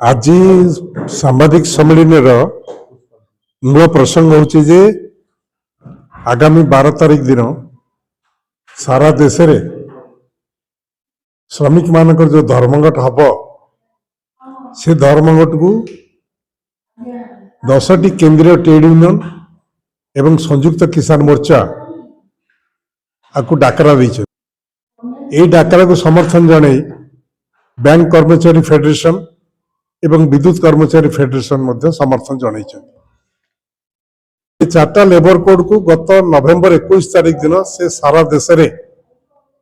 आज सांबादिक सम्मेलन मूल प्रसंग हूँ आगामी 12 तारीख दिन सारा देश रे श्रमिक मान जो धर्मघट हम से धर्मघट को 10टी केंद्रीय ट्रेड यूनियन एवं संयुक्त किसान मोर्चा आपको डाकरा दी डाकरा को समर्थन जन बैंक कर्मचारी फेडरेशन एवं विद्युत कर्मचारी फेडरेशन मध्य समर्थन जन चार्टा लेबर कोड को गत नवेम्बर 21 तारीख दिन से सारा देश में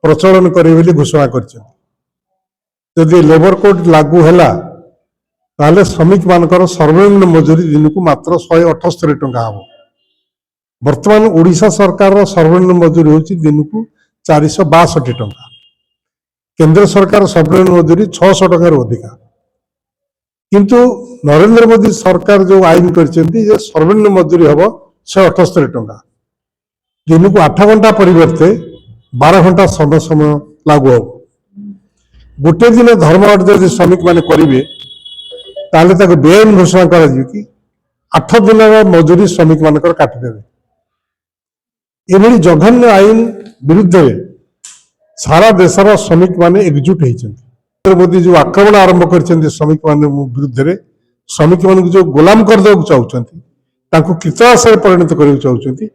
प्रचलन करेंगे घोषणा कर लेबर कोड लागू है ताले श्रमिक मानकर सर्वनिम्न मजूरी दिन को मात्र 178 टंका हम बर्तमान ओडिशा सरकार सर्वनिम्न मजूरी हूँ दिन को 462 टंका केंद्र सरकार सर्वनिम्न मजूरी 600 टकर अधिका किंतु नरेंद्र मोदी सरकार जो आईन कर सर्वनिम्न मजूरी हम 178 टंका दिन को 8 घंटा परिवर्ते 12 घंटा समय लागू हम गोटे दिन धर्मघट जब श्रमिक मैंने करेंगे ताले बेआईन घोषणा कर 8 दिन मजूरी श्रमिक मान काटिदेवे एभली जघन्य आईन विरुद्ध सारा देशर श्रमिक माने एकजुट होती मोदी जो आक्रमण आरंभ कर श्रमिक मान विरुद्ध में श्रमिक मान जो गोलाम करदे चाहते कृतदास परिणत करने चाहते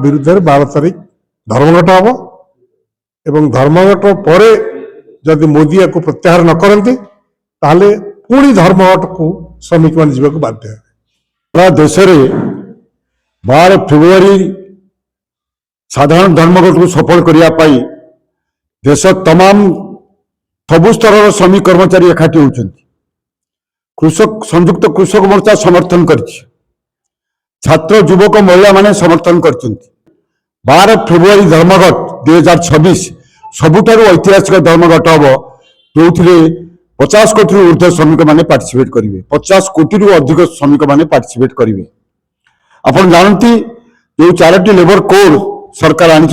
विरुद्ध में 12 तारीख धर्मघट हम एवं धर्मघट पर जदि मोदी को प्रत्याहार न करते ताले पुणी धर्मघट को श्रमिक मान जीवा बाध्य है। देश में 12 फेब्रुआरी साधारण धर्मघट को सफल करने देश तमाम सबु स्तर श्रमिक कर्मचारी एकाठी होती कृषक संयुक्त कृषक मोर्चा समर्थन कर छात्र युवक महिला माने समर्थन कर 12 फेब्रुआरी धर्मघट 2026 सबुठारु ऐतिहासिक धर्मघट हम जो 50 कोटी ऊर्ध्व श्रमिक माने पार्टिसिपेट करेंगे 50 कोटी अधिक श्रमिक माने पार्टिसिपेट करेंगे। आपण जानती जो 4टी लेबर कोड सरकार आनी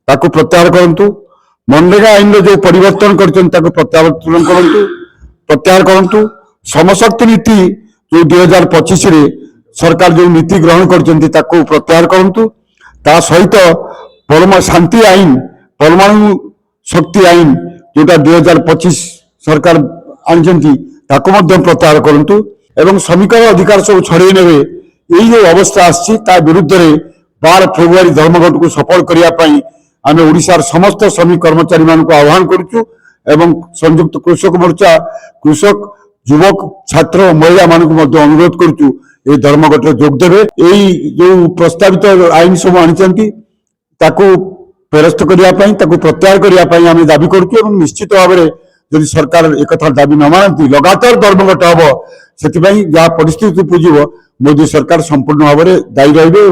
प्रत्याहार करंतु मनरेगा आईन जो परिवर्तन कर प्रत्याहार करंतु समशक्ति नीति जो 2025 रे सरकार जो नीति ग्रहण कर प्रत्याहार करंतु ता सहित शांति आईन परमाणु शक्ति आईन जोटा 2025 सरकार आनी प्रत्याहार करंतु एवं श्रमिक अधिकार सब छड़े ने यही जो अवस्था आसा विरुद्ध में 12 फेब्रुआरी धर्मघट को सफल करने आम ओडिशार समस्त श्रमिक कर्मचारी मान आह्वान करुचु एवं संयुक्त कृषक मोर्चा कृषक युवक छात्र महिला मान अनुरोध करुचु ये धर्मघट जोगदेवे यही जो प्रस्तावित आईन सब आनी फेरस्त करने प्रत्याहार करने आम दाबी करुचु निश्चित भाव में जदि सरकार एक दाबी न मानती लगातार धर्मघट हम से जहाँ परिस्थिति पूजिब मोदी सरकार संपूर्ण भाव में दायी रही।